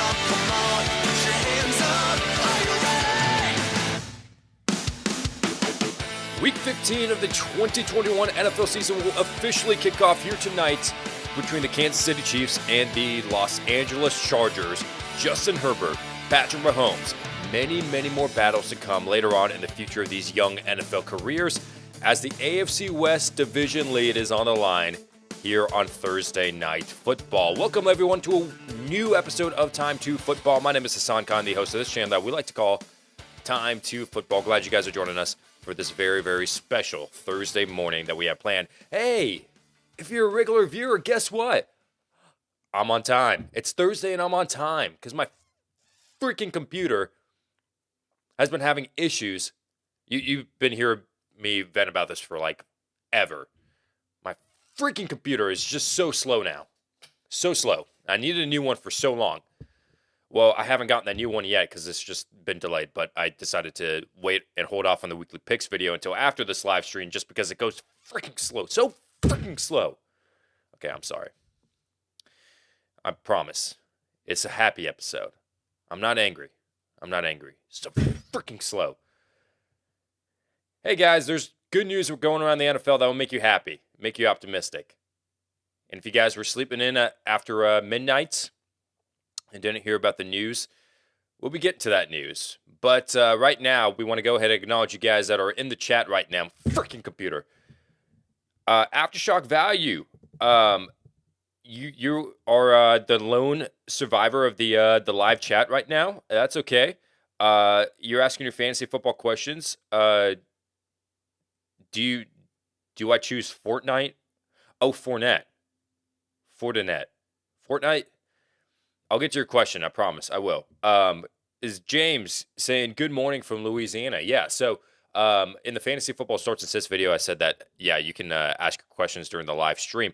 come on, put your hands up. Are you ready? Week 15 of the 2021 NFL season will officially kick off here tonight between the Kansas City Chiefs and the Los Angeles Chargers. Justin Herbert, Patrick Mahomes, many more battles to come later on in the future of these young NFL careers as the AFC West division lead is on the line here on Thursday Night Football. Welcome everyone to a new episode of Time2Football. My name is Hassan Khan, the host of this channel that we like to call Time2Football. Glad you guys are joining us for this very special Thursday morning that we have planned. Hey, if you're a regular viewer, guess what? I'm on time. It's Thursday and I'm on time because my freaking computer has been having issues. You've been hearing me vent about this for like ever. My freaking computer is just so slow now. So slow. I needed a new one for so long. Well, I haven't gotten that new one yet because it's just been delayed, but I decided to wait and hold off on the weekly picks video until after this live stream just because it goes freaking slow. So freaking slow. Okay, I'm sorry. I promise. It's a happy episode. I'm not angry. It's so freaking slow. Hey guys, there's good news going around the NFL that will make you happy, make you optimistic. And if you guys were sleeping in after midnight and didn't hear about the news, we'll be getting to that news. But right now, we want to go ahead and acknowledge you guys that are in the chat right now. Freaking computer. Aftershock Value. You are the lone survivor of the live chat right now. That's okay. You're asking your fantasy football questions. Do I choose Fortnite? Oh, Fortnite. I'll get to your question. I promise. I will. Is James saying good morning from Louisiana? Yeah. So in the fantasy football starts and sits video, I said that you can ask your questions during the live stream.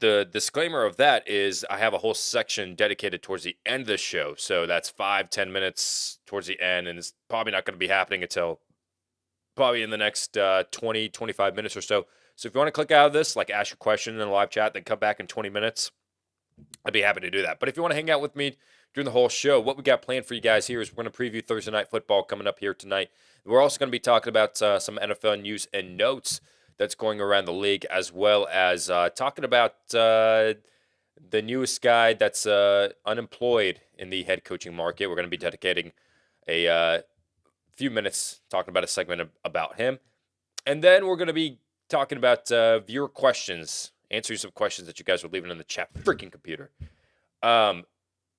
The disclaimer of that is I have a whole section dedicated towards the end of the show. So that's 5-10 minutes towards the end, and it's probably not going to be happening until probably in the next 20-25 minutes or so. So if you want to click out of this, like ask your question in the live chat, then come back in 20 minutes, I'd be happy to do that. But if you want to hang out with me during the whole show, what we got planned for you guys here is we're going to preview Thursday Night Football coming up here tonight. We're also going to be talking about some NFL news and notes that's going around the league, as well as talking about the newest guy that's unemployed in the head coaching market. We're going to be dedicating a few minutes talking about a segment about him. And then we're going to be talking about viewer questions, answering some questions that you guys were leaving in the chat. Freaking computer.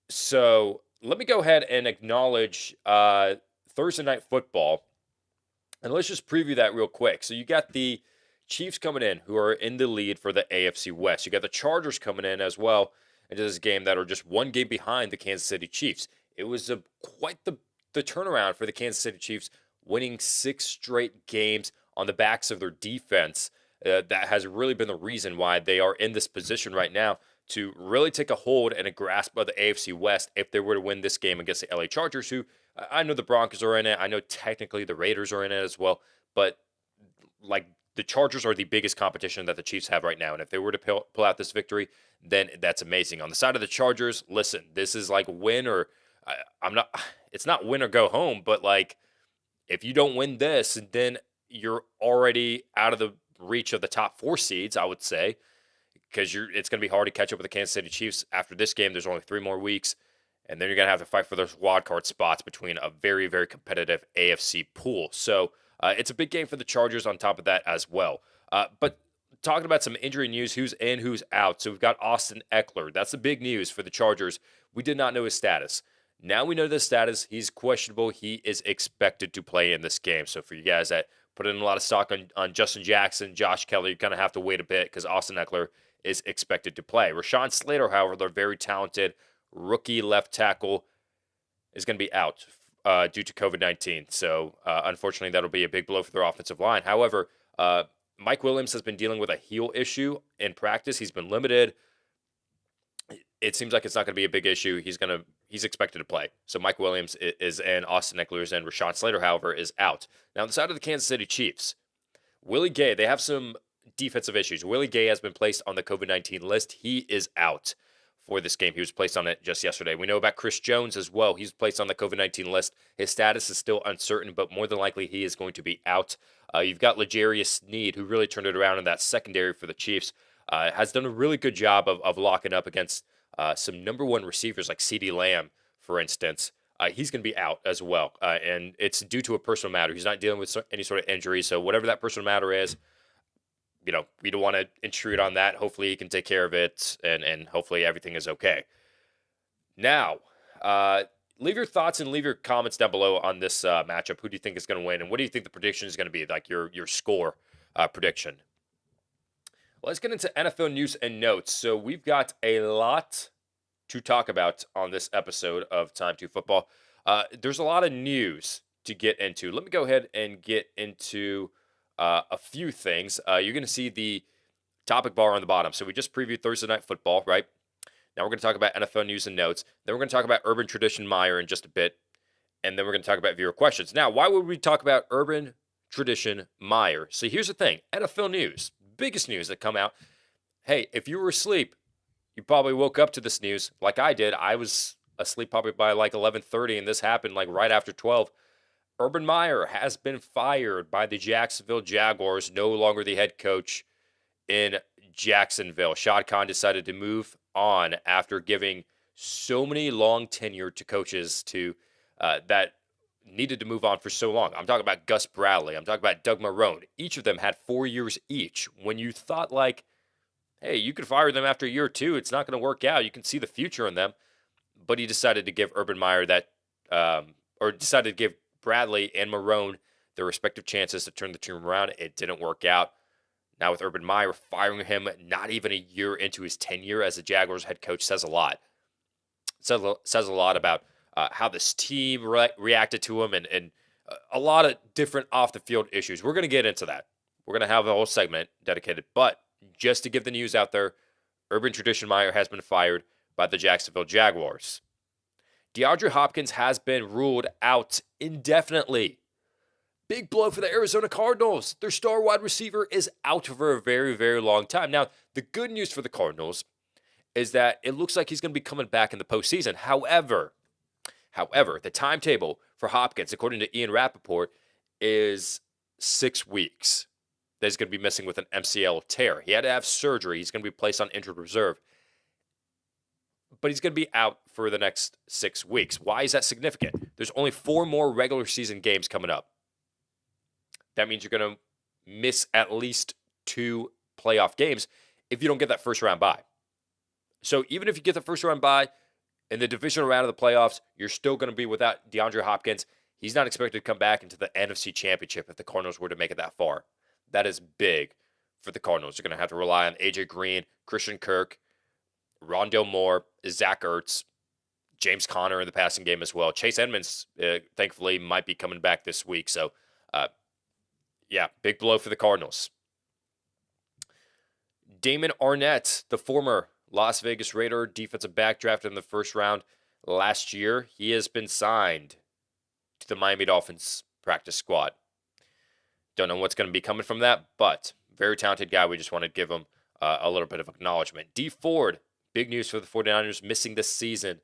So let me go ahead and acknowledge Thursday Night Football. And let's just preview that real quick. So you got the Chiefs coming in, who are in the lead for the AFC West. You got the Chargers coming in as well into this game that are just one game behind the Kansas City Chiefs. It was quite the turnaround for the Kansas City Chiefs, winning 6 straight games on the backs of their defense. That has really been the reason why they are in this position right now to really take a hold and a grasp of the AFC West if they were to win this game against the LA Chargers, who I know the Broncos are in it. I know technically the Raiders are in it as well, but like the Chargers are the biggest competition that the Chiefs have right now, and if they were to pull out this victory, then that's amazing. On the side of the Chargers, listen, this is like win or it's not win or go home, but like if you don't win this, then you're already out of the reach of the top 4 seeds, I would say, because it's going to be hard to catch up with the Kansas City Chiefs after this game. There's only 3 more weeks, and then you're going to have to fight for those wild card spots between a very competitive AFC pool. So it's a big game for the Chargers on top of that as well. But talking about some injury news, who's in, who's out. So we've got Austin Eckler. That's the big news for the Chargers. We did not know his status. Now we know the status. He's questionable. He is expected to play in this game. So for you guys that put in a lot of stock on Justin Jackson, Josh Kelly, you're going to have to wait a bit because Austin Eckler is expected to play. Rashawn Slater, however, the very talented rookie left tackle, is going to be out due to COVID-19. So, unfortunately, that'll be a big blow for their offensive line. However, Mike Williams has been dealing with a heel issue in practice. He's been limited. It seems like it's not going to be a big issue. He's expected to play. So Mike Williams is in, Austin Eckler is in, Rashawn Slater, however, is out. Now, on the side of the Kansas City Chiefs, Willie Gay, they have some defensive issues. Willie Gay has been placed on the COVID-19 list. He is out for this game. He was placed on it just yesterday. We know about Chris Jones as well. He's placed on the COVID-19 list. His status is still uncertain, but more than likely he is going to be out. You've got L'Jarius Sneed, who really turned it around in that secondary for the Chiefs. Has done a really good job of locking up against some number one receivers like CeeDee Lamb, for instance. He's going to be out as well, and it's due to a personal matter. He's not dealing with any sort of injury, so whatever that personal matter is, we don't want to intrude on that. Hopefully he can take care of it, and hopefully everything is okay. Now, leave your thoughts and leave your comments down below on this matchup. Who do you think is going to win, and what do you think the prediction is going to be, like your score prediction? Let's get into NFL news and notes. So we've got a lot to talk about on this episode of Time2Football. There's a lot of news to get into. Let me go ahead and get into a few things. You're going to see the topic bar on the bottom. So we just previewed Thursday Night Football, right? Now we're going to talk about NFL news and notes. Then we're going to talk about Urban Tradition Meyer in just a bit. And then we're going to talk about viewer questions. Now, why would we talk about Urban Tradition Meyer? So here's the thing. NFL news. Biggest news that come out. Hey, if you were asleep, you probably woke up to this news like I did. I was asleep probably by like 11:30, and this happened like right after 12. Urban Meyer has been fired by the Jacksonville Jaguars, no longer the head coach in Jacksonville. Hassan Khan decided to move on after giving so many long tenure to coaches that needed to move on for so long. I'm talking about Gus Bradley. I'm talking about Doug Marrone. Each of them had 4 years each. When you thought like, hey, you could fire them after a year or two, it's not going to work out. You can see the future in them. But he decided to give Urban Meyer decided to give Bradley and Marrone their respective chances to turn the team around. It didn't work out. Now with Urban Meyer firing him not even a year into his tenure as the Jaguars head coach says a lot. It says a lot about how this team reacted to him and a lot of different off-the-field issues. We're going to get into that. We're going to have a whole segment dedicated. But just to give the news out there, Urban Tradition Meyer has been fired by the Jacksonville Jaguars. DeAndre Hopkins has been ruled out indefinitely. Big blow for the Arizona Cardinals. Their star wide receiver is out for a very, very long time. Now, the good news for the Cardinals is that it looks like he's going to be coming back in the postseason. However, the timetable for Hopkins, according to Ian Rappaport, is 6 weeks that he's going to be missing with an MCL tear. He had to have surgery. He's going to be placed on injured reserve. But he's going to be out for the next 6 weeks. Why is that significant? There's only 4 more regular season games coming up. That means you're going to miss at least 2 playoff games if you don't get that first round bye. So even if you get the first round bye in the divisional round of the playoffs, you're still going to be without DeAndre Hopkins. He's not expected to come back into the NFC Championship if the Cardinals were to make it that far. That is big for the Cardinals. You're going to have to rely on A.J. Green, Christian Kirk, Rondale Moore, Zach Ertz, James Conner in the passing game as well. Chase Edmonds, thankfully, might be coming back this week. So, big blow for the Cardinals. Damon Arnett, the former Las Vegas Raider defensive back drafted in the first round last year, he has been signed to the Miami Dolphins practice squad. Don't know what's going to be coming from that, but very talented guy. We just wanted to give him a little bit of acknowledgement. Dee Ford, big news for the 49ers, missing this season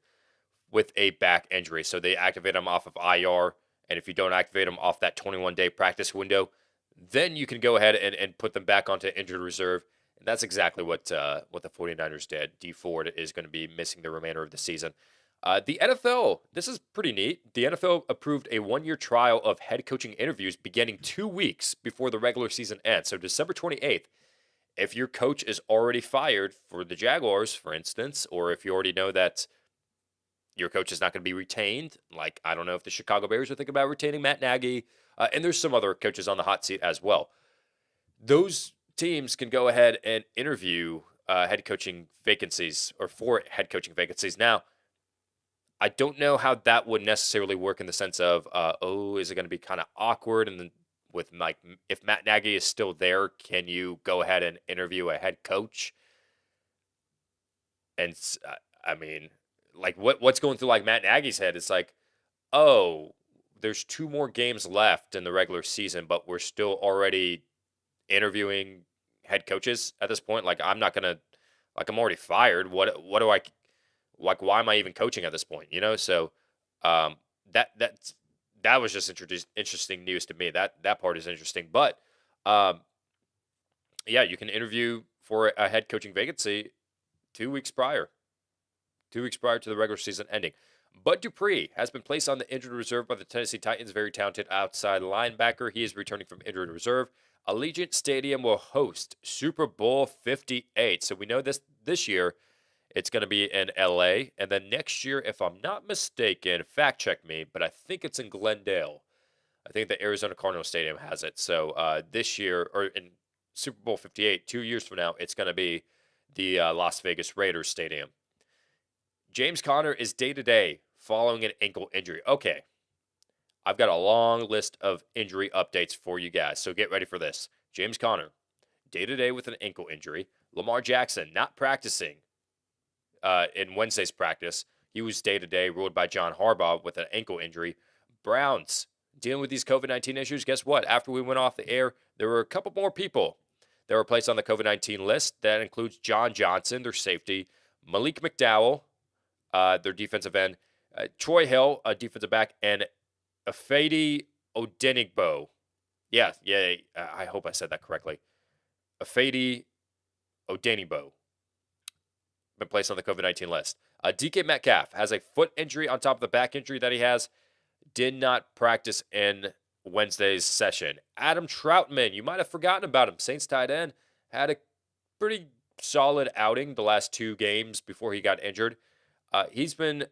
with a back injury. So they activate him off of IR, and if you don't activate him off that 21-day practice window, then you can go ahead and put them back onto injured reserve. And that's exactly what the 49ers did. Dee Ford is going to be missing the remainder of the season. The NFL, this is pretty neat. The NFL approved a 1-year trial of head coaching interviews beginning 2 weeks before the regular season ends. So December 28th, if your coach is already fired for the Jaguars, for instance, or if you already know that your coach is not going to be retained, like I don't know if the Chicago Bears are thinking about retaining Matt Nagy, and there's some other coaches on the hot seat as well. Those teams can go ahead and interview head coaching vacancies or for head coaching vacancies. Now, I don't know how that would necessarily work in the sense of, is it going to be kind of awkward? And then with like, if Matt Nagy is still there, can you go ahead and interview a head coach? And I mean, like what's going through like Matt Nagy's head? It's like, there's 2 more games left in the regular season, but we're still already interviewing head coaches at this point. Like I'm already fired. What do I like, why am I even coaching at this point? So um, that that's that was just interesting news to me. That part is interesting, but um, yeah, you can interview for a head coaching vacancy 2 weeks prior, 2 weeks prior to the regular season ending. Bud Dupree has been placed on the injured reserve by the Tennessee Titans. Very talented outside linebacker. He is returning from injured reserve. Allegiant Stadium will host Super Bowl 58. So we know this year it's going to be in LA. And then next year, if I'm not mistaken, fact check me, but I think it's in Glendale. I think the Arizona Cardinals Stadium has it. So this year, or in Super Bowl 58, 2 years from now, it's going to be the Las Vegas Raiders Stadium. James Conner is day-to-day following an ankle injury. Okay, I've got a long list of injury updates for you guys, so get ready for this. James Conner, day-to-day with an ankle injury. Lamar Jackson not practicing in Wednesday's practice. He was day-to-day, ruled by John Harbaugh with an ankle injury. Browns dealing with these COVID-19 issues. Guess what? After we went off the air, there were a couple more people that were placed on the COVID-19 list. That includes John Johnson, their safety, Malik McDowell, their defensive end, Troy Hill, a defensive back, and Afedi Odenigbo. Yeah, I hope I said that correctly. Afedi Odenigbo been placed on the COVID-19 list. DK Metcalf has a foot injury on top of the back injury that he has. Did not practice in Wednesday's session. Adam Troutman, you might have forgotten about him. Saints tight end had a pretty solid outing the last 2 games before he got injured. He's been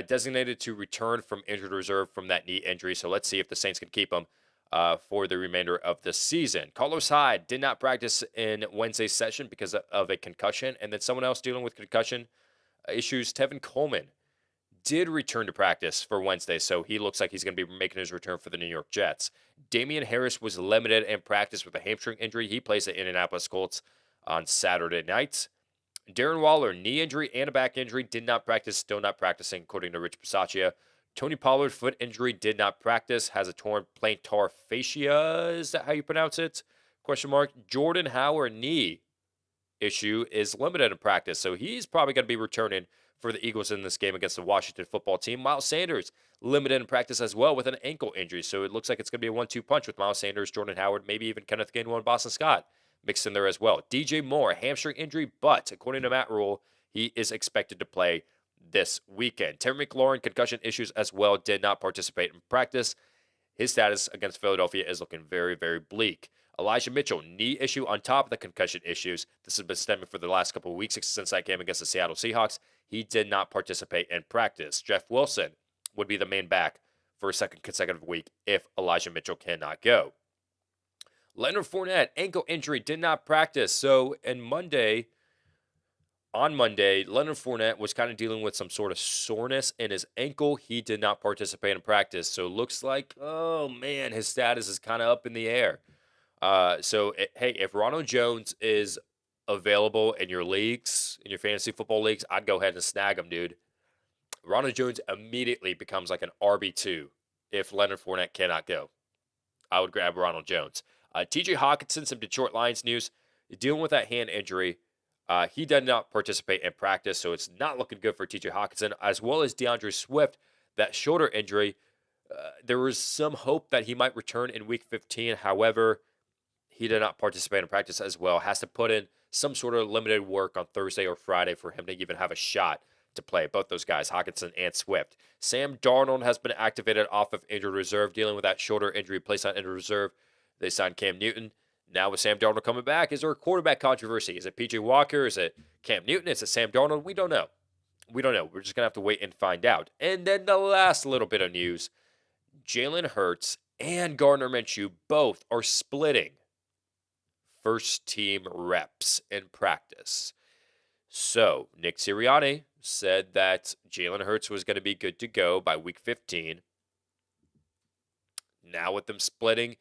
designated to return from injured reserve from that knee injury. So let's see if the Saints can keep him for the remainder of the season. Carlos Hyde did not practice in Wednesday's session because of a concussion. And then someone else dealing with concussion issues, Tevin Coleman, did return to practice for Wednesday, so he looks like he's going to be making his return for the New York Jets. Damian Harris was limited in practice with a hamstring injury. He plays the Indianapolis Colts on Saturday night. Darren Waller, knee injury and a back injury, did not practice, still not practicing, according to Rich Bisaccia. Tony Pollard, foot injury, did not practice, has a torn plantar fascia. Is that how you pronounce it? Question mark. Jordan Howard, knee issue, is limited in practice, so he's probably going to be returning for the Eagles in this game against the Washington football team. Miles Sanders, limited in practice as well with an ankle injury, so it looks like it's going to be a 1-2 punch with Miles Sanders, Jordan Howard, maybe even Kenneth Gainwell and Boston Scott mixed in there as well. DJ Moore, hamstring injury, but according to Matt Rule, he is expected to play this weekend. Terry McLaurin, concussion issues as well, did not participate in practice. His status against Philadelphia is looking very, very bleak. Elijah Mitchell, knee issue on top of the concussion issues. This has been stemming for the last couple of weeks since that game against the Seattle Seahawks. He did not participate in practice. Jeff Wilson would be the main back for a second consecutive week if Elijah Mitchell cannot go. Leonard Fournette, ankle injury, did not practice. So on Monday, Leonard Fournette was kind of dealing with some sort of soreness in his ankle. He did not participate in practice. So it looks like, oh man, his status is kind of up in the air. Hey, if Ronald Jones is available in your leagues, in your fantasy football leagues, I'd go ahead and snag him, dude. Ronald Jones immediately becomes like an RB2 if Leonard Fournette cannot go. I would grab Ronald Jones. TJ Hawkinson, some Detroit Lions news, dealing with that hand injury. He did not participate in practice, so it's not looking good for TJ Hawkinson, as well as DeAndre Swift, that shoulder injury. There was some hope that he might return in Week 15. However, he did not participate in practice as well. Has to put in some sort of limited work on Thursday or Friday for him to even have a shot to play. Both those guys, Hawkinson and Swift. Sam Darnold has been activated off of injured reserve, dealing with that shoulder injury, placed on injured reserve. They signed Cam Newton. Now with Sam Darnold coming back, is there a quarterback controversy? Is it P.J. Walker? Is it Cam Newton? Is it Sam Darnold? We don't know. We're just going to have to wait and find out. And then the last little bit of news, Jalen Hurts and Gardner Minshew both are splitting first team reps in practice. So Nick Sirianni said that Jalen Hurts was going to be good to go by Week 15. Now with them splitting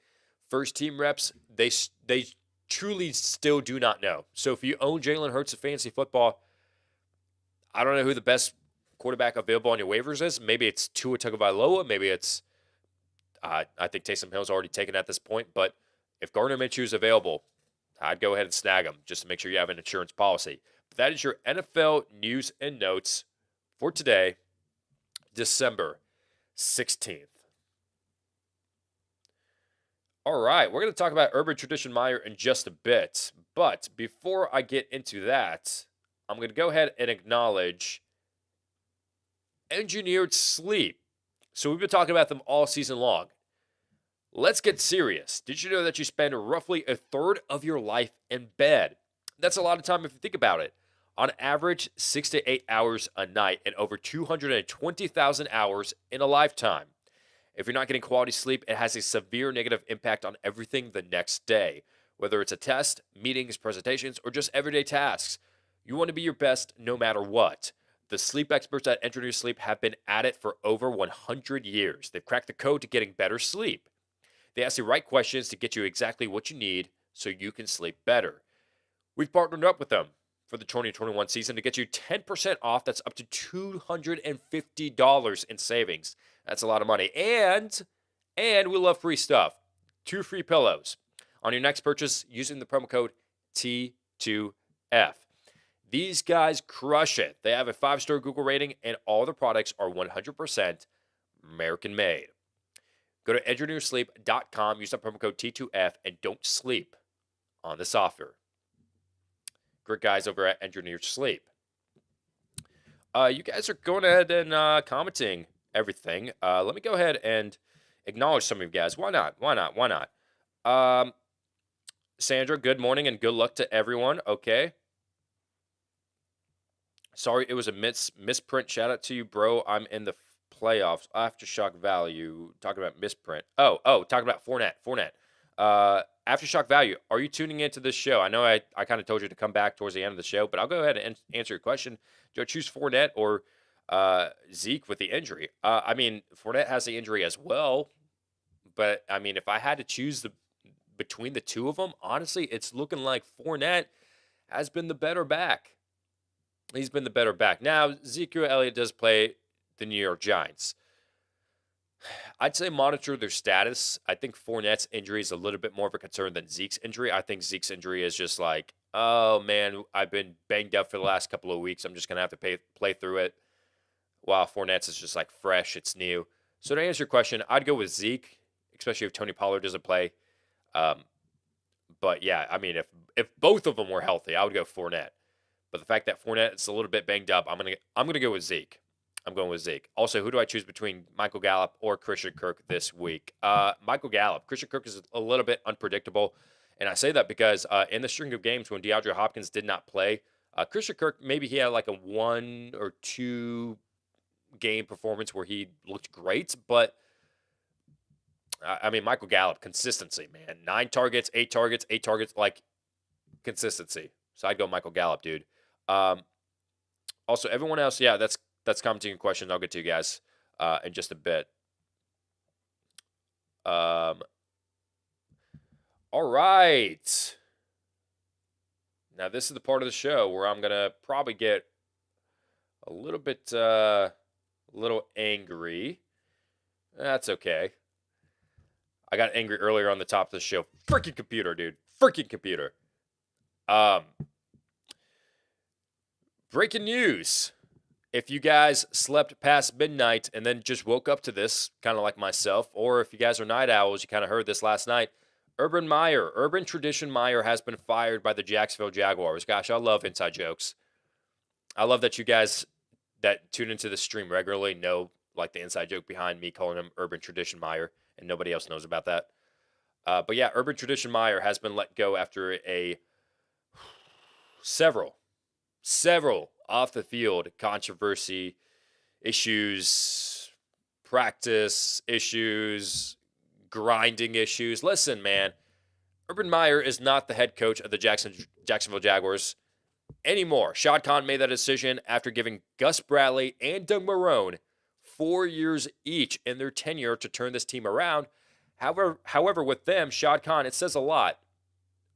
first team reps, they truly still do not know. So if you own Jalen Hurts in fantasy football, I don't know who the best quarterback available on your waivers is. Maybe it's Tua Tagovailoa. Maybe it's I think Taysom Hill's already taken at this point. But if Gardner Minshew is available, I'd go ahead and snag him just to make sure you have an insurance policy. But That is your NFL news and notes for today, December 16th. All right, we're going to talk about Urban Tradition Meyer in just a bit. But before I get into that, I'm going to go ahead and acknowledge Engineered Sleep. So we've been talking about them all season long. Let's get serious. Did you know that you spend roughly a third of your life in bed? That's a lot of time if you think about it. On average, 6 to 8 hours a night and over 220,000 hours in a lifetime. If you're not getting quality sleep, it has a severe negative impact on everything the next day. Whether it's a test, meetings, presentations, or just everyday tasks, you want to be your best no matter what. The sleep experts at Engineer Sleep have been at it for over 100 years. They've cracked the code to getting better sleep. They ask the right questions to get you exactly what you need so you can sleep better. We've partnered up with them for the 2021 season to get you 10% off. That's up to $250 in savings. That's a lot of money. And we love free stuff. 2 free pillows on your next purchase using the promo code T2F. These guys crush it. They have a 5-star Google rating, and all their products are 100% American made. Go to engineersleep.com, use the promo code T2F, and don't sleep on this offer. Great guys over at Engineered Sleep. You guys are going ahead and commenting everything. Let me go ahead and acknowledge some of you guys. Why not? Sandra, good morning and good luck to everyone. Okay. Sorry, it was a misprint. Shout out to you, bro. I'm in the playoffs. Aftershock value. Talking about misprint. Oh, talking about Fournette. Aftershock value. Are you tuning into this show? I know I kind of told you to come back towards the end of the show, but I'll go ahead and answer your question. Do I choose Fournette or Zeke with the injury? I mean, Fournette has the injury as well, but I mean, if I had to choose between the two of them, honestly, it's looking like Fournette has been the better back. He's been the better back. Now, Ezekiel Elliott does play the New York Giants. I'd say monitor their status. I think Fournette's injury is a little bit more of a concern than Zeke's injury. I think Zeke's injury is just like, oh, man, I've been banged up for the last couple of weeks. I'm just going to have to play through it. While Fournette's is just like fresh. It's new. So to answer your question, I'd go with Zeke, especially if Tony Pollard doesn't play. But, yeah, I mean, if both of them were healthy, I would go Fournette. But the fact that Fournette is a little bit banged up, I'm gonna go with Zeke. I'm going with Zeke. Also, who do I choose between Michael Gallup or Christian Kirk this week? Michael Gallup. Christian Kirk is a little bit unpredictable, and I say that because in the string of games when DeAndre Hopkins did not play, Christian Kirk, maybe he had like a 1 or 2 game performance where he looked great, but I mean, Michael Gallup, consistency, man. 9 targets, 8 targets, like consistency. So I'd go Michael Gallup, dude. Also, everyone else, yeah, that's commenting and questions. I'll get to you guys in just a bit. All right. Now, this is the part of the show where I'm going to probably get a little bit, little angry. That's okay. I got angry earlier on the top of the show. Freaking computer, dude. Freaking computer. Breaking news. If you guys slept past midnight and then just woke up to this, kind of like myself, or if you guys are night owls, you kind of heard this last night, Urban Tradition Meyer has been fired by the Jacksonville Jaguars. Gosh, I love inside jokes. I love that you guys that tune into the stream regularly know like the inside joke behind me calling him Urban Tradition Meyer, and nobody else knows about that. But yeah, Urban Tradition Meyer has been let go after several off the field controversy issues, practice issues, grinding issues. Listen, man, Urban Meyer is not the head coach of the Jacksonville Jaguars anymore. Hassan Khan made that decision after giving Gus Bradley and Doug Marrone 4 years each in their tenure to turn this team around. However, with them, Hassan Khan, it says a lot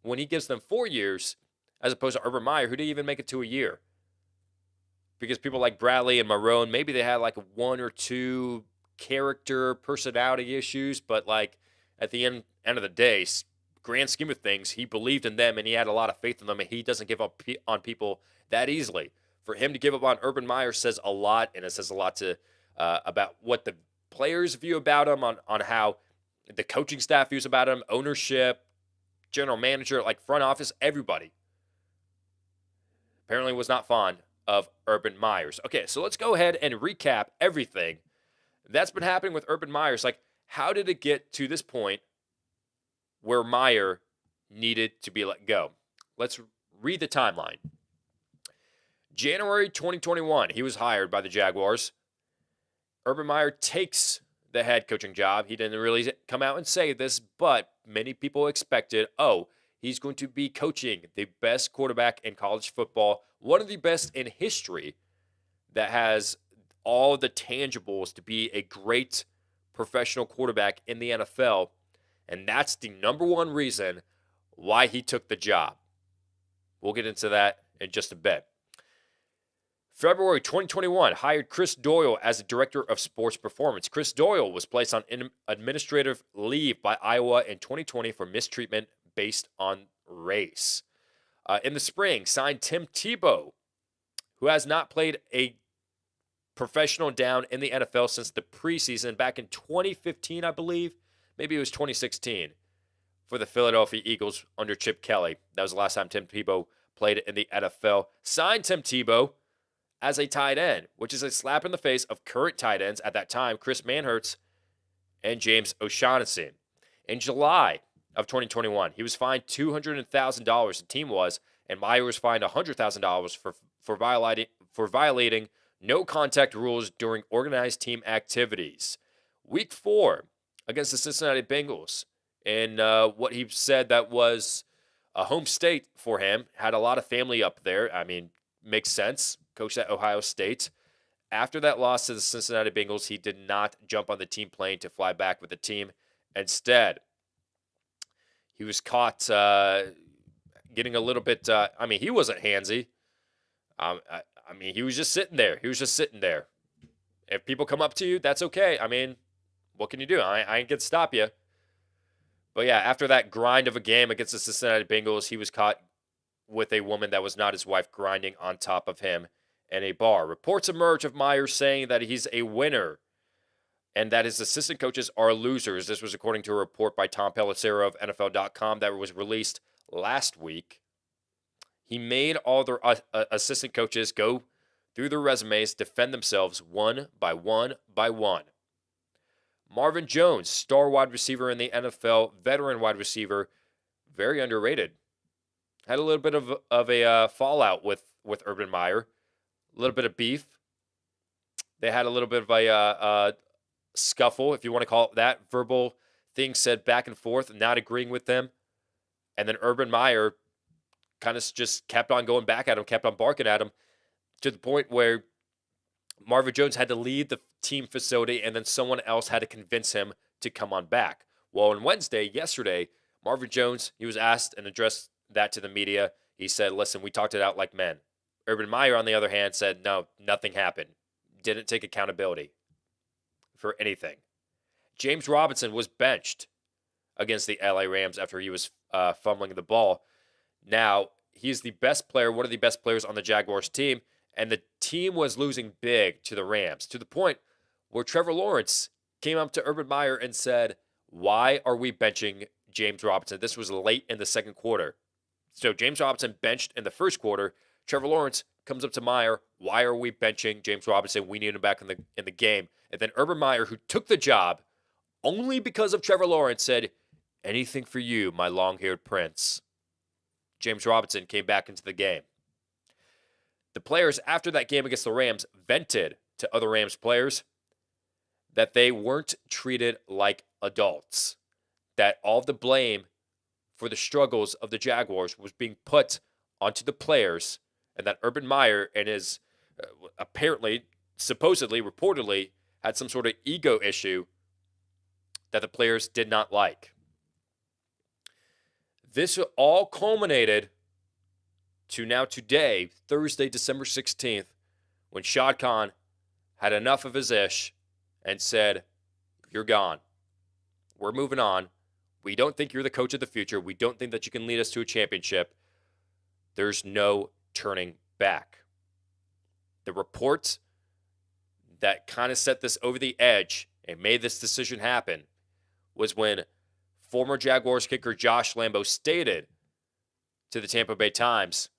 when he gives them 4 years as opposed to Urban Meyer, who didn't even make it to a year. Because people like Bradley and Marrone, maybe they had like 1 or 2 character, personality issues, but like at the end of the day, grand scheme of things, he believed in them and he had a lot of faith in them, and he doesn't give up on people that easily. For him to give up on Urban Meyer says a lot, and it says a lot to about what the players view about him, on how the coaching staff views about him, ownership, general manager, like front office, everybody apparently was not fond of Urban Meyers. Okay, so let's go ahead and recap everything that's been happening with Urban Meyers. Like, how did it get to this point where Meyer needed to be let go? Let's read the timeline. January 2021, he was hired by the Jaguars. Urban Meyer takes the head coaching job. He didn't really come out and say this, but many people expected, he's going to be coaching the best quarterback in college football, one of the best in history, that has all the tangibles to be a great professional quarterback in the NFL. And that's the number one reason why he took the job. We'll get into that in just a bit. February 2021, hired Chris Doyle as the director of sports performance. Chris Doyle was placed on administrative leave by Iowa in 2020 for mistreatment based on race. In the spring, signed Tim Tebow, who has not played a professional down in the NFL since the preseason back in 2015, I believe. Maybe it was 2016 for the Philadelphia Eagles under Chip Kelly. That was the last time Tim Tebow played in the NFL. Signed Tim Tebow as a tight end, which is a slap in the face of current tight ends at that time, Chris Manhertz and James O'Shaughnessy. In July of 2021, he was fined $200,000, the team was, and Meyer was fined $100,000 for violating no contact rules during organized team activities. Week 4 against the Cincinnati Bengals, in what he said that was a home state for him, had a lot of family up there. I mean, makes sense. Coached at Ohio State. After that loss to the Cincinnati Bengals, he did not jump on the team plane to fly back with the team. Instead, he was caught getting a little bit, he wasn't handsy. He was just sitting there. If people come up to you, that's okay. What can you do? I ain't going to stop you. But yeah, after that grind of a game against the Cincinnati Bengals, he was caught with a woman that was not his wife grinding on top of him in a bar. Reports emerge of Meyer saying that he's a winner and that his assistant coaches are losers. This was according to a report by Tom Pelissero of NFL.com that was released last week. He made all their assistant coaches go through their resumes, defend themselves one by one by one. Marvin Jones, star wide receiver in the NFL, veteran wide receiver, very underrated. Had a little bit of a fallout with Urban Meyer, a little bit of beef. They had a little bit of a scuffle, if you want to call it that. Verbal things said back and forth, not agreeing with them. And then Urban Meyer kind of just kept on going back at him, kept on barking at him, to the point where Marvin Jones had to leave the team facility and then someone else had to convince him to come on back. Well, on yesterday, Marvin Jones, he was asked and addressed that to the media. He said, listen, we talked it out like men. Urban Meyer, on the other hand, said, no, nothing happened. Didn't take accountability for anything. James Robinson was benched against the LA Rams after he was fumbling the ball. Now, he's the best player, one of the best players on the Jaguars team, and the team was losing big to the Rams, to the point where Trevor Lawrence came up to Urban Meyer and said, why are we benching James Robinson? This was late in the second quarter. So James Robinson benched in the first quarter. Trevor Lawrence comes up to Meyer, why are we benching James Robinson? We need him back in the game. And then Urban Meyer, who took the job only because of Trevor Lawrence, said, anything for you, my long-haired prince. James Robinson came back into the game. The players after that game against the Rams vented to other Rams players that they weren't treated like adults, that all of the blame for the struggles of the Jaguars was being put onto the players, and that Urban Meyer and his apparently, supposedly, reportedly, had some sort of ego issue that the players did not like. This all culminated to now today, Thursday, December 16th, when Shad Khan had enough of his ish and said, you're gone. We're moving on. We don't think you're the coach of the future. We don't think that you can lead us to a championship. There's no turning back. The report that kind of set this over the edge and made this decision happen was when former Jaguars kicker Josh Lambo stated to the Tampa Bay Times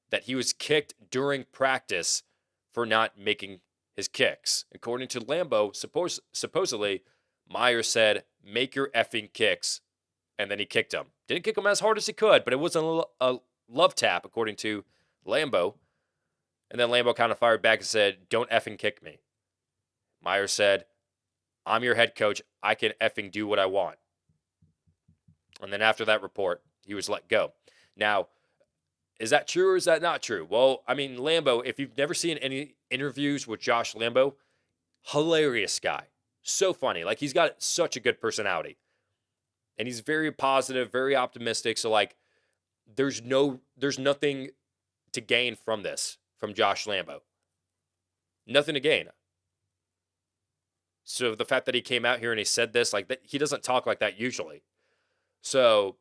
that he was kicked during practice for not making his kicks. According to Lambo, supposedly, Meyer said, "Make your effing kicks," and then he kicked him. Didn't kick him as hard as he could, but it wasn't a love tap, according to Lambo. And then Lambo kind of fired back and said, "Don't effing kick me." Meyer said, "I'm your head coach. I can effing do what I want." And then after that report, he was let go. Now, is that true or is that not true? Well, I mean, Lambo, if you've never seen any interviews with Josh Lambo, hilarious guy. So funny. Like, he's got such a good personality. And he's very positive, very optimistic. So, like, there's nothing to gain from this, from Josh Lambo. Nothing to gain. So the fact that he came out here and he said this, like, that, he doesn't talk like that usually. So,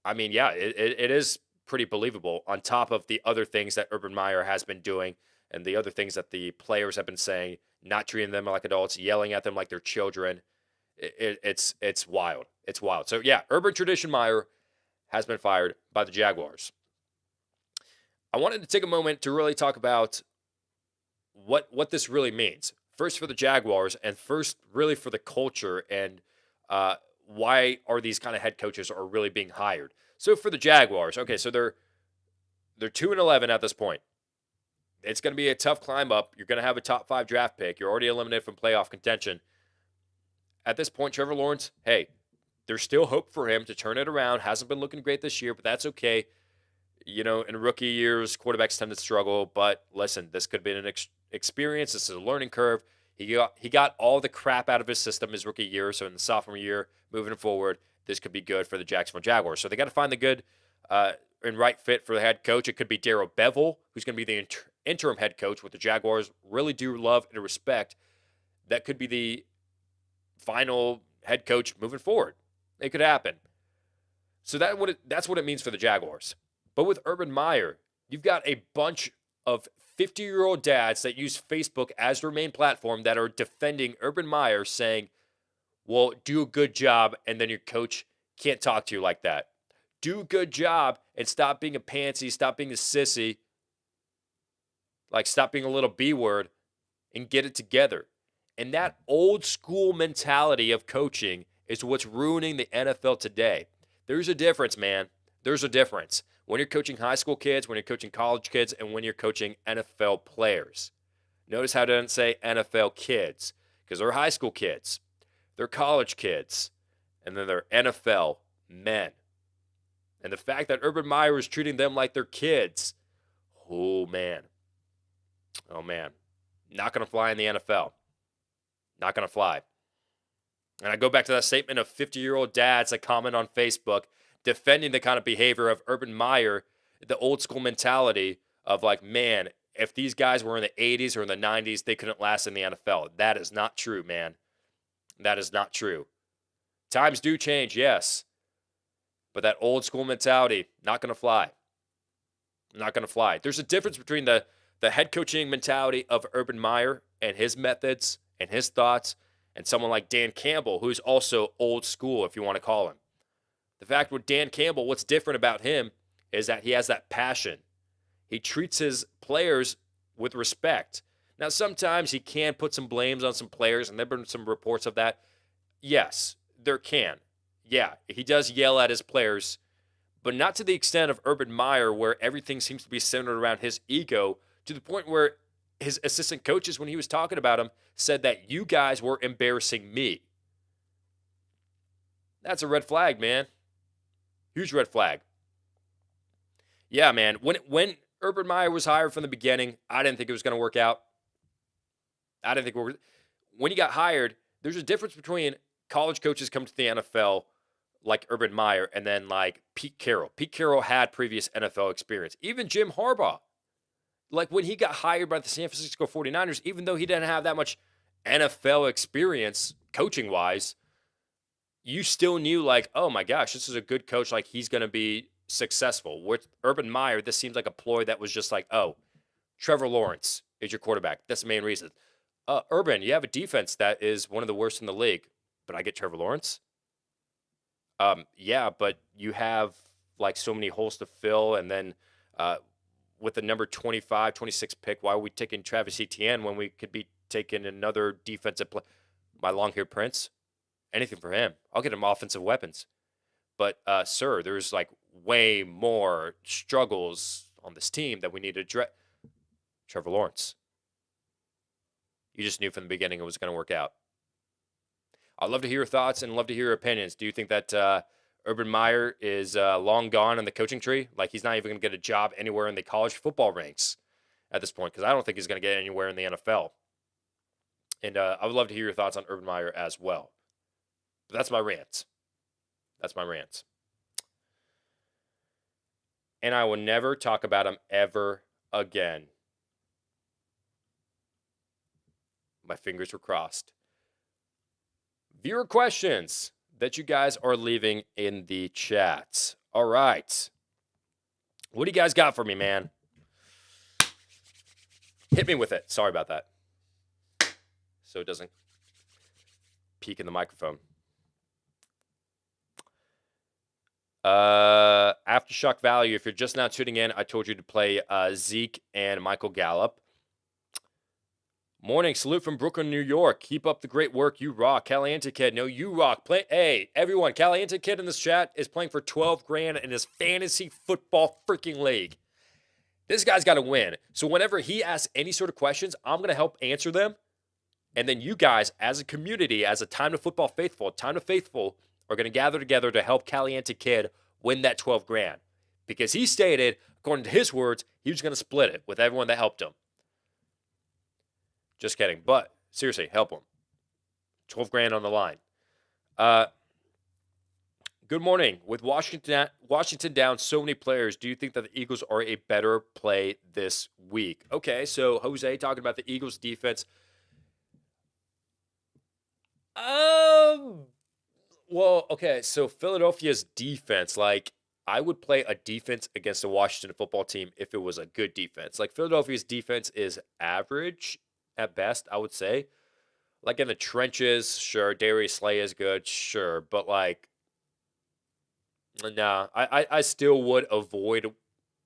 I mean, yeah, it is pretty believable on top of the other things that Urban Meyer has been doing and the other things that the players have been saying, not treating them like adults, yelling at them like they're children. It's wild. It's wild. So, yeah, Urban Tradition Meyer has been fired by the Jaguars. I wanted to take a moment to really talk about what this really means. First for the Jaguars, and first really for the culture, and why are these kind of head coaches are really being hired. So for the Jaguars, okay, so they're 2-11 at this point. It's going to be a tough climb up. You're going to have a top 5 draft pick. You're already eliminated from playoff contention. At this point, Trevor Lawrence, hey, there's still hope for him to turn it around. Hasn't been looking great this year, but that's okay. You know, in rookie years, quarterbacks tend to struggle. But listen, this could be an experience. This is a learning curve. He got all the crap out of his system his rookie year. So in the sophomore year, moving forward, this could be good for the Jacksonville Jaguars. So they got to find the good and right fit for the head coach. It could be Darrell Bevel, who's going to be the interim head coach, what the Jaguars really do love and respect. That could be the final head coach moving forward. It could happen. So that's what it means for the Jaguars. But with Urban Meyer, you've got a bunch of 50-year-old dads that use Facebook as their main platform that are defending Urban Meyer, saying, well, do a good job, and then your coach can't talk to you like that. Do a good job and stop being a pansy, stop being a sissy, like stop being a little B-word, and get it together. And that old school mentality of coaching is what's ruining the NFL today. There's a difference, man. There's a difference. When you're coaching high school kids, when you're coaching college kids, and when you're coaching NFL players. Notice how it doesn't say NFL kids, because they're high school kids, they're college kids, and then they're NFL men. And the fact that Urban Meyer is treating them like they're kids, oh man, not going to fly in the NFL. Not going to fly. And I go back to that statement of 50-year-old dads that comment on Facebook defending the kind of behavior of Urban Meyer, the old school mentality of like, man, if these guys were in the 80s or in the 90s, they couldn't last in the NFL. That is not true, man. That is not true. Times do change, yes. But that old school mentality, not going to fly. Not going to fly. There's a difference between the head coaching mentality of Urban Meyer and his methods and his thoughts, and someone like Dan Campbell, who's also old school, if you want to call him. The fact with Dan Campbell, what's different about him is that he has that passion. He treats his players with respect. Now, sometimes he can put some blames on some players, and there have been some reports of that. Yes, there can. Yeah, he does yell at his players, but not to the extent of Urban Meyer, where everything seems to be centered around his ego, to the point where his assistant coaches, when he was talking about him, said that you guys were embarrassing me. That's a red flag, man. Huge red flag. Yeah, man. When Urban Meyer was hired from the beginning, I didn't think it was going to work out. I didn't think when he got hired, there's a difference between college coaches come to the NFL like Urban Meyer and then like Pete Carroll. Pete Carroll had previous NFL experience. Even Jim Harbaugh. Like when he got hired by the San Francisco 49ers, even though he didn't have that much NFL experience coaching-wise, you still knew, like, oh my gosh, this is a good coach. Like, he's going to be successful. With Urban Meyer, this seems like a ploy that was just like, oh, Trevor Lawrence is your quarterback. That's the main reason. Urban, you have a defense that is one of the worst in the league, but I get Trevor Lawrence. Yeah, but you have like so many holes to fill, and then uh, with the number 25, 26 pick, why are we taking Travis Etienne when we could be taking another defensive play? My long-haired prince, anything for him. I'll get him offensive weapons. But sir, there's like way more struggles on this team that we need to address. Trevor Lawrence. You just knew from the beginning it was going to work out. I'd love to hear your thoughts and love to hear your opinions. Do you think that Urban Meyer is long gone in the coaching tree? Like, he's not even going to get a job anywhere in the college football ranks at this point? Because I don't think he's going to get anywhere in the NFL. And I would love to hear your thoughts on Urban Meyer as well. But that's my rant. That's my rant. And I will never talk about him ever again. My fingers were crossed. Viewer questions that you guys are leaving in the chat. All right. What do you guys got for me, man? Hit me with it. Sorry about that. So it doesn't peek in the microphone. Aftershock value. If you're just now tuning in, I told you to play Zeke and Michael Gallup. Morning, salute from Brooklyn, New York. Keep up the great work. You rock. Caliente Kid, no, you rock. Hey, everyone, Caliente Kid in this chat is playing for 12 grand in his fantasy football freaking league. This guy's got to win. So whenever he asks any sort of questions, I'm going to help answer them. And then you guys, as a community, as a Time to Football faithful, are going to gather together to help Caliente Kid win that 12 grand. Because he stated, according to his words, he was going to split it with everyone that helped him. Just kidding. But seriously, help him. 12 grand on the line. Good morning. With Washington down so many players, do you think that the Eagles are a better play this week? Okay, so Jose talking about the Eagles defense. Well, okay, so Philadelphia's defense, like, I would play a defense against the Washington football team if it was a good defense. Like, Philadelphia's defense is average at best, I would say. Like, in the trenches, sure, Darius Slay is good, sure, but, like, nah, I still would avoid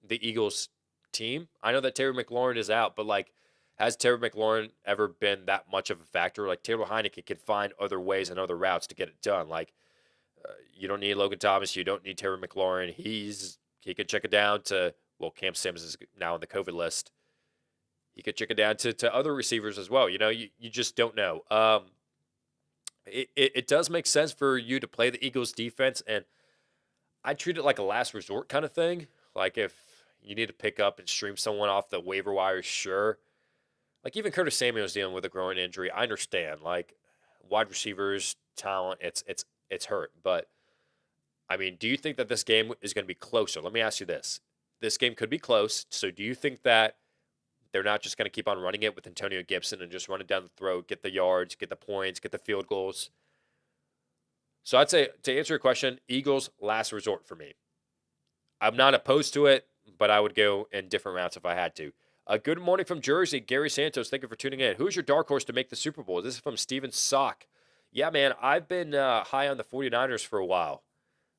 the Eagles team. I know that Terry McLaurin is out, but, like, has Terry McLaurin ever been that much of a factor? Like, Taylor Heineke can find other ways and other routes to get it done. Like, you don't need Logan Thomas. You don't need Terry McLaurin. He could check it down to, well, Cam Sims is now on the COVID list. He could check it down to other receivers as well. You know, you just don't know. It does make sense for you to play the Eagles defense, and I treat it like a last resort kind of thing. Like, if you need to pick up and stream someone off the waiver wire, sure. Like, even Curtis Samuel's dealing with a groin injury. I understand. Like, wide receivers, talent, it's hurt. But, I mean, do you think that this game is going to be closer? Let me ask you this. This game could be close. So do you think that they're not just going to keep on running it with Antonio Gibson and just run it down the throat, get the yards, get the points, get the field goals? So I'd say, to answer your question, Eagles, last resort for me. I'm not opposed to it, but I would go in different routes if I had to. Good morning from Jersey, Gary Santos. Thank you for tuning in. Who's your dark horse to make the Super Bowl? This is from Steven Sock. Yeah, man, I've been high on the 49ers for a while.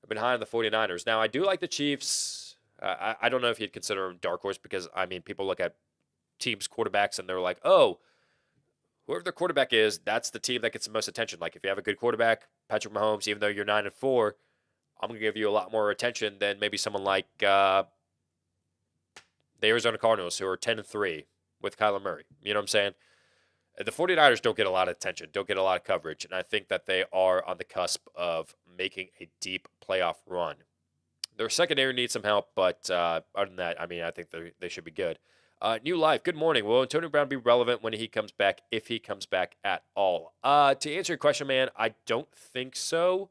I've been high on the 49ers. Now, I do like the Chiefs. I don't know if you'd consider them dark horse because, I mean, people look at teams' quarterbacks and they're like, oh, whoever their quarterback is, that's the team that gets the most attention. Like, if you have a good quarterback, Patrick Mahomes, even though you're 9-4, I'm going to give you a lot more attention than maybe someone like the Arizona Cardinals, who are 10-3 with Kyler Murray. You know what I'm saying? The 49ers don't get a lot of attention, don't get a lot of coverage, and I think that they are on the cusp of making a deep playoff run. Their secondary needs some help, but other than that, I mean, I think they should be good. New Life, good morning. Will Antonio Brown be relevant when he comes back, if he comes back at all? To answer your question, man, I don't think so.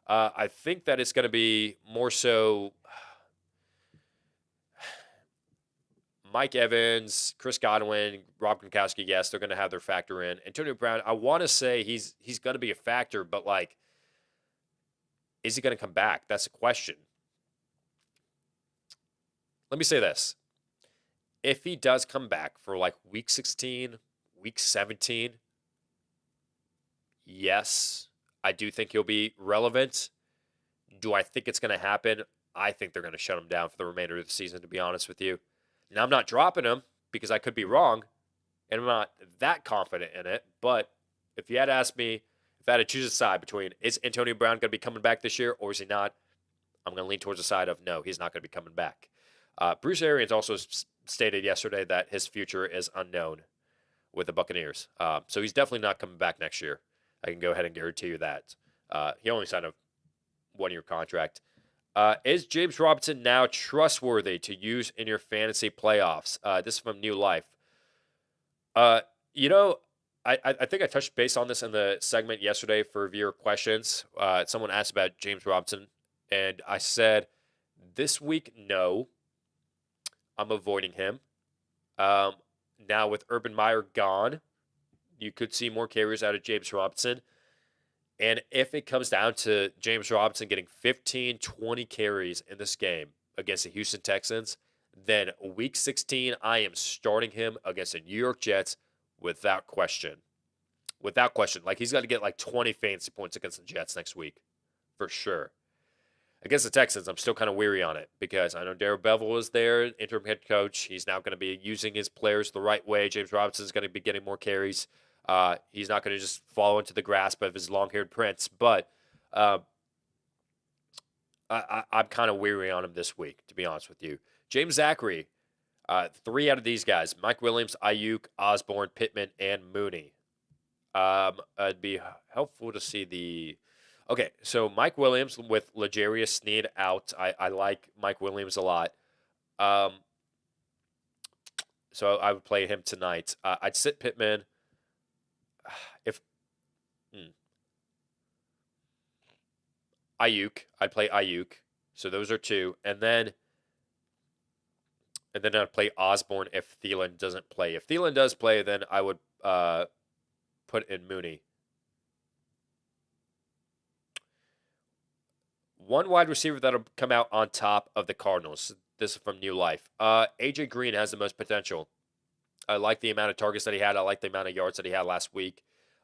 I think that it's going to be more so Mike Evans, Chris Godwin, Rob Gronkowski. Yes, they're going to have their factor in. Antonio Brown, I want to say he's going to be a factor, but like Is he going to come back? That's the question. Let me say this. If he does come back for like week 16, week 17, yes, I do think he'll be relevant. Do I think it's going to happen? I think they're going to shut him down for the remainder of the season, to be honest with you. Now, I'm not dropping him because I could be wrong, and I'm not that confident in it. But if you had asked me, if I had to choose a side between is Antonio Brown going to be coming back this year or is he not, I'm going to lean towards the side of no, he's not going to be coming back. Bruce Arians also stated yesterday that his future is unknown with the Buccaneers. So he's definitely not coming back next year. I can go ahead and guarantee you that. He only signed a one-year contract. Is James Robinson now trustworthy to use in your fantasy playoffs? This is from New Life. You know, I think I touched base on this in the segment yesterday for viewer questions. Someone asked about James Robinson, and I said, this week, no. I'm avoiding him. Now with Urban Meyer gone, you could see more carries out of James Robinson. And if it comes down to James Robinson getting 15, 20 carries in this game against the Houston Texans, then week 16, I am starting him against the New York Jets without question. Without question. Like, he's got to get like 20 fantasy points against the Jets next week, for sure. Against the Texans, I'm still kind of weary on it because I know Darrell Bevell is there, interim head coach. He's now going to be using his players the right way. James Robinson is going to be getting more carries. He's not going to just fall into the grasp of his long-haired prince. But I'm kind of weary on him this week, to be honest with you. James Zachary, 3 out of these guys, Mike Williams, Ayuk, Osborne, Pittman, and Mooney. It'd be helpful to see the... Okay, so Mike Williams with L'Jarius Sneed out. I like Mike Williams a lot. So I would play him tonight. I'd sit Pittman. Ayuk, I'd play Ayuk. So those are 2. And then I'd play Osborne if Thielen doesn't play. If Thielen does play, then I would put in Mooney. One wide receiver that'll come out on top of the Cardinals. This is from New Life. A.J. Green has the most potential. I like the amount of targets that he had. I like the amount of yards that he had last week.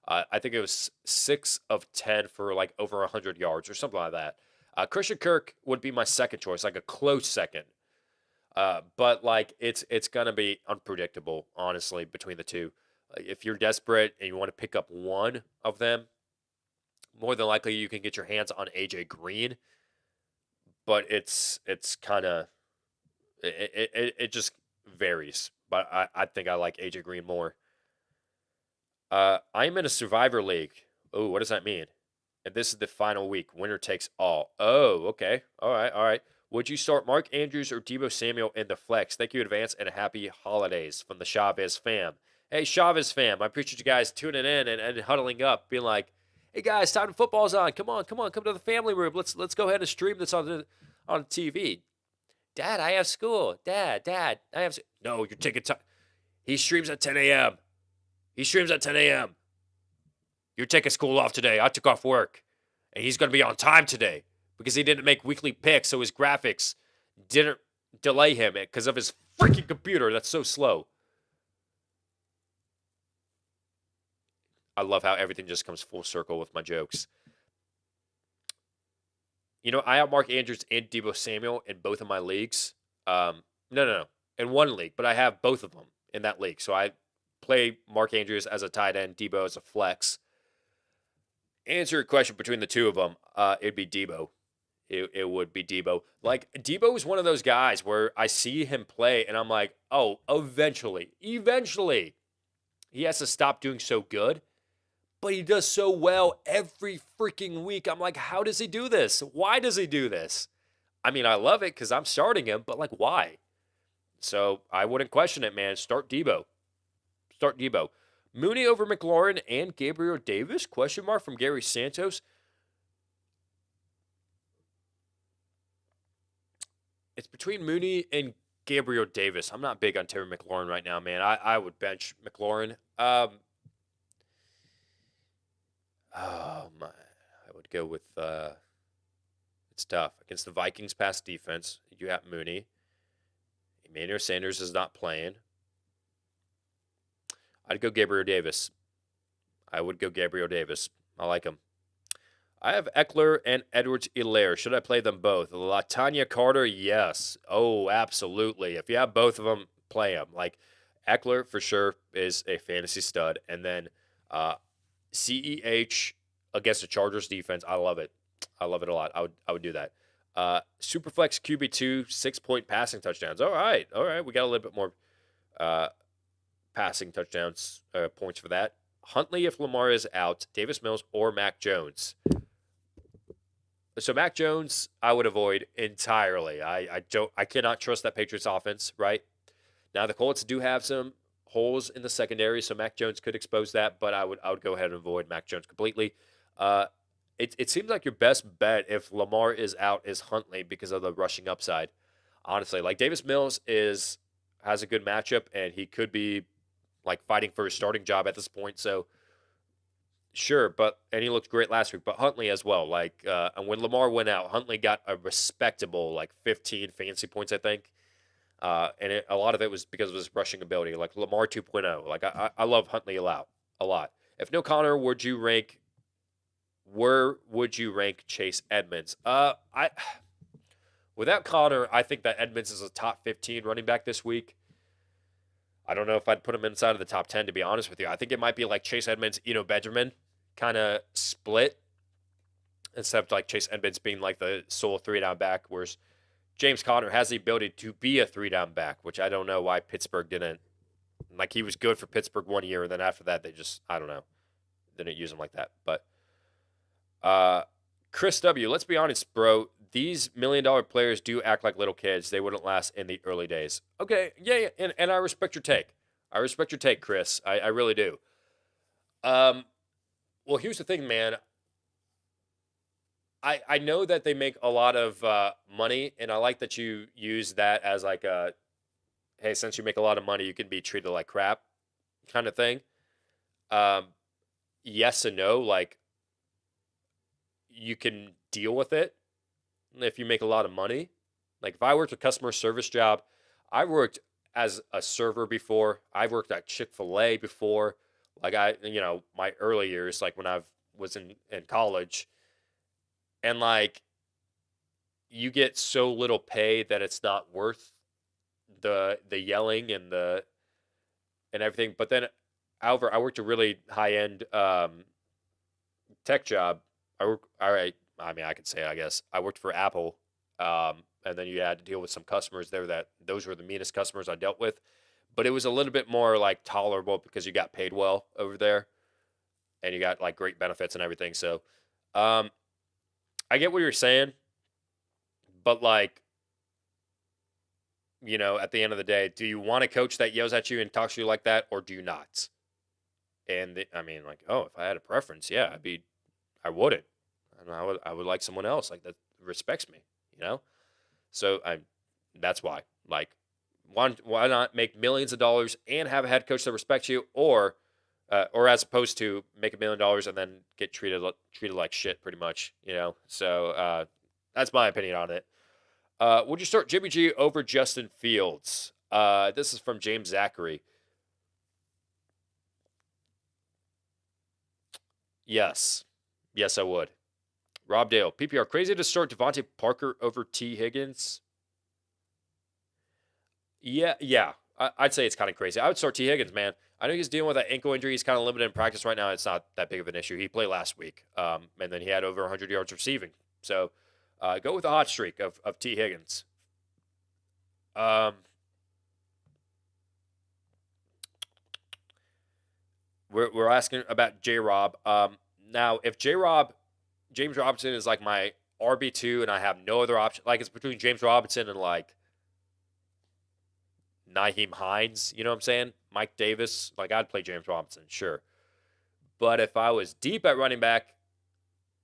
I think it was 6 of 10 for like over 100 yards or something like that. Christian Kirk would be my second choice, like a close second. But like it's going to be unpredictable, honestly, between the two. If you're desperate and you want to pick up one of them, more than likely you can get your hands on A.J. Green. But it's kind of it just varies. But I think I like A.J. Green more. I'm in a Survivor League. Oh, what does that mean? And this is the final week. Winner takes all. Oh, okay. All right. Would you start Mark Andrews or Deebo Samuel in the flex? Thank you in advance and happy holidays from the Chavez fam. Hey, Chavez fam. I appreciate you guys tuning in and huddling up, being like, hey, guys, Time to Football's on. Come on. Come to the family room. Let's go ahead and stream this on TV. Dad, I have school. Dad, I have school. No, you're taking time. He streams at 10 a.m. You're taking school off today. I took off work. And he's going to be on time today because he didn't make weekly picks, so his graphics didn't delay him because of his freaking computer that's so slow. I love how everything just comes full circle with my jokes. You know, I have Mark Andrews and Deebo Samuel in both of my leagues. No. In one league, but I have both of them in that league. So I play Mark Andrews as a tight end, Deebo as a flex. Answer your question between the two of them, it'd be Deebo. It would be Deebo. Like, Deebo is one of those guys where I see him play, and I'm like, oh, eventually, he has to stop doing so good. But he does so well every freaking week. I'm like, how does he do this? Why does he do this? I mean, I love it because I'm starting him, but like, why? So I wouldn't question it, man. Start Deebo. Mooney over McLaurin and Gabriel Davis? Question mark from Gary Santos. It's between Mooney and Gabriel Davis. I'm not big on Terry McLaurin right now, man. I would bench McLaurin. Oh my! I would go with. It's tough. Against the Vikings pass defense, you have Mooney. Emmanuel Sanders is not playing. I'd go Gabriel Davis. I would go Gabriel Davis. I like him. I have Eckler and Edwards-Helaire. Should I play them both? LaTanya Carter, yes. Oh, absolutely. If you have both of them, play them. Like, Eckler, for sure, is a fantasy stud. And then CEH against the Chargers defense, I love it. I love it a lot. I would do that. Superflex QB2, 6-point passing touchdowns. All right. We got a little bit more passing touchdowns points for that. Huntley if Lamar is out, Davis Mills or Mac Jones. So Mac Jones, I would avoid entirely. I cannot trust that Patriots offense, right? Now the Colts do have some holes in the secondary, so Mac Jones could expose that, but I would go ahead and avoid Mac Jones completely. It seems like your best bet if Lamar is out is Huntley because of the rushing upside. Honestly, like Davis Mills has a good matchup and he could be like fighting for his starting job at this point. So sure, and he looked great last week, but Huntley as well. Like, and when Lamar went out, Huntley got a respectable, like, 15 fantasy points, I think. And a lot of it was because of his rushing ability, like Lamar 2.0. Like, I love Huntley a lot. If no Connor, where would you rank Chase Edmonds? Without Connor, I think that Edmonds is a top 15 running back this week. I don't know if I'd put him inside of the top 10, to be honest with you. I think it might be like Chase Edmonds, Benjamin kind of split instead of like Chase Edmonds being like the sole 3-down back, whereas James Conner has the ability to be a 3-down back, which I don't know why Pittsburgh didn't. Like, he was good for Pittsburgh 1 year, and then after that, they just, I don't know, didn't use him like that. But Chris W., let's be honest, bro. These $1 million players do act like little kids. They wouldn't last in the early days. Okay, yeah, and I respect your take. Chris. I really do. Well, here's the thing, man. I know that they make a lot of money, and I like that you use that as like a, hey, since you make a lot of money, you can be treated like crap kind of thing. Yes and no. Like, you can deal with it if you make a lot of money. Like, if I worked a customer service job, I worked as a server before. I've worked at Chick-fil-A before. Like, my early years, like when I was in college. And like, you get so little pay that it's not worth the yelling and everything. But then, however, I worked a really high-end tech job. I could say, I guess. I worked for Apple, and then you had to deal with some customers there those were the meanest customers I dealt with. But it was a little bit more, like, tolerable because you got paid well over there, and you got, like, great benefits and everything. So, I get what you're saying, but, like, at the end of the day, do you want a coach that yells at you and talks to you like that, or do you not? And, if I had a preference, yeah, I wouldn't. And I would like someone else like that respects me, So that's why. Like, why not make millions of dollars and have a head coach that respects you, or as opposed to make $1 million and then get treated like shit, pretty much, So that's my opinion on it. Would you start Jimmy G over Justin Fields? This is from James Zachary. Yes, I would. Rob Dale, PPR, crazy to start Devontae Parker over T. Higgins? Yeah. I'd say it's kind of crazy. I would start T. Higgins, man. I know he's dealing with that ankle injury. He's kind of limited in practice right now. It's not that big of an issue. He played last week, and then he had over 100 yards receiving. So go with a hot streak of T. Higgins. We're asking about J-Rob. Now, if James Robinson is like my RB2 and I have no other option, like it's between James Robinson and like Nyheim Hines, you know what I'm saying? Mike Davis, like I'd play James Robinson, sure. But if I was deep at running back,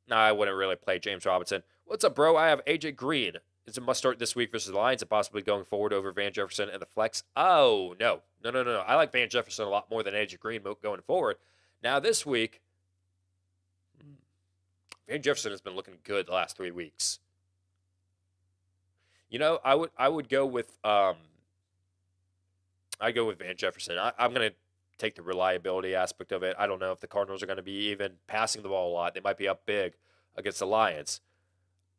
no, I wouldn't really play James Robinson. What's up, bro? I have AJ Green. It's a must start this week versus the Lions and possibly going forward over Van Jefferson and the flex. Oh, no. I like Van Jefferson a lot more than AJ Green going forward. Now, this week, Van Jefferson has been looking good the last 3 weeks. I would go with I go with Van Jefferson. I'm going to take the reliability aspect of it. I don't know if the Cardinals are going to be even passing the ball a lot. They might be up big against the Lions.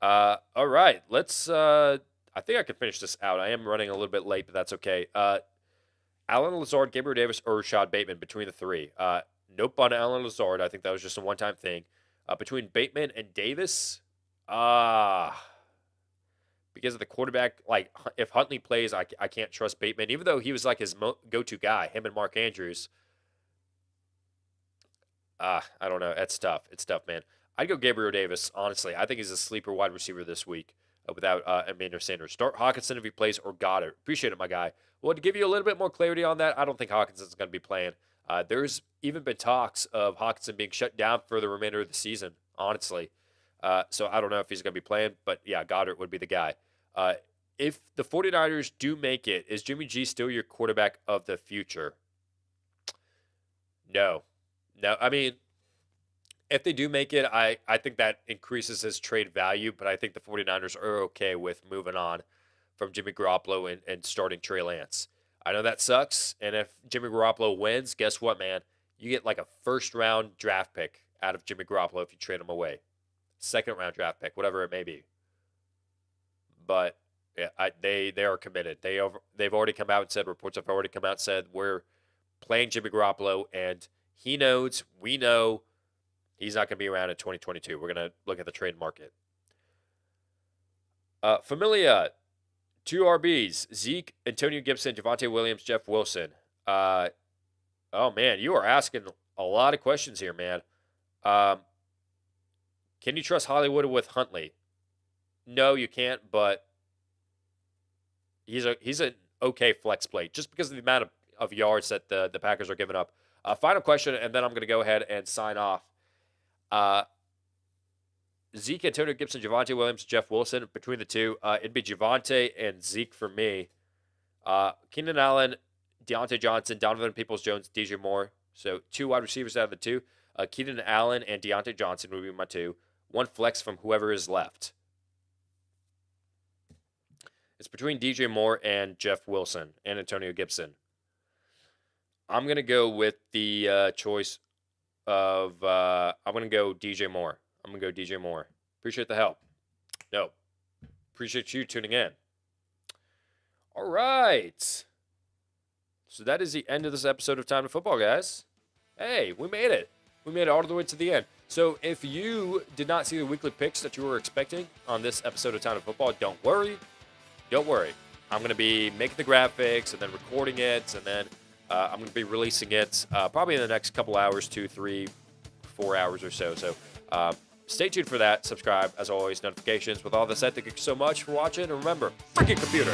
All right, let's. I think I can finish this out. I am running a little bit late, but that's okay. Allen Lazard, Gabriel Davis, or Rashad Bateman between the three. Nope on Allen Lazard. I think that was just a one-time thing. Between Bateman and Davis, because of the quarterback, like if Huntley plays, I can't trust Bateman, even though he was like his go-to guy, him and Mark Andrews. I don't know. It's tough. It's tough, man. I'd go Gabriel Davis, honestly. I think he's a sleeper wide receiver this week without Emmanuel Sanders. Start Hawkinson if he plays or Goddard. Appreciate it, my guy. Well, to give you a little bit more clarity on that, I don't think Hawkinson's going to be playing. There's even been talks of Hawkinson being shut down for the remainder of the season, honestly. So I don't know if he's going to be playing, but yeah, Goddard would be the guy. If the 49ers do make it, is Jimmy G still your quarterback of the future? No. No, I mean, if they do make it, I think that increases his trade value, but I think the 49ers are okay with moving on from Jimmy Garoppolo and starting Trey Lance. I know that sucks, and if Jimmy Garoppolo wins, guess what, man? You get like a first-round draft pick out of Jimmy Garoppolo if you trade him away. Second-round draft pick, whatever it may be. But yeah, they are committed. They've already come out and said, reports have already come out and said, we're playing Jimmy Garoppolo, and he knows, we know, he's not going to be around in 2022. We're going to look at the trade market. Familia, 2 RBs, Zeke, Antonio Gibson, Javonte Williams, Jeff Wilson. Oh, man, you are asking a lot of questions here, man. Can you trust Hollywood with Huntley? No, you can't, but he's an okay flex play just because of the amount of yards that the Packers are giving up. Final question, and then I'm going to go ahead and sign off. Zeke, Antonio Gibson, Javonte Williams, Jeff Wilson. Between the two, it'd be Javonte and Zeke for me. Keenan Allen, Deontay Johnson, Donovan Peoples-Jones, DJ Moore. So 2 wide receivers out of the 2. Keenan Allen and Deontay Johnson would be my 2. 1 flex from whoever is left. It's between DJ Moore and Jeff Wilson and Antonio Gibson. I'm going to go with the choice of I'm going to go DJ Moore. Appreciate the help. No. Appreciate you tuning in. All right. So that is the end of this episode of Time to Football, guys. Hey, we made it. We made it all the way to the end. So if you did not see the weekly picks that you were expecting on this episode of Time to Football, don't worry. Don't worry. I'm going to be making the graphics and then recording it, and then I'm going to be releasing it probably in the next couple hours, 2, 3, 4 hours or so. So stay tuned for that. Subscribe, as always, notifications. With all that said, thank you so much for watching. And remember, freaking computer.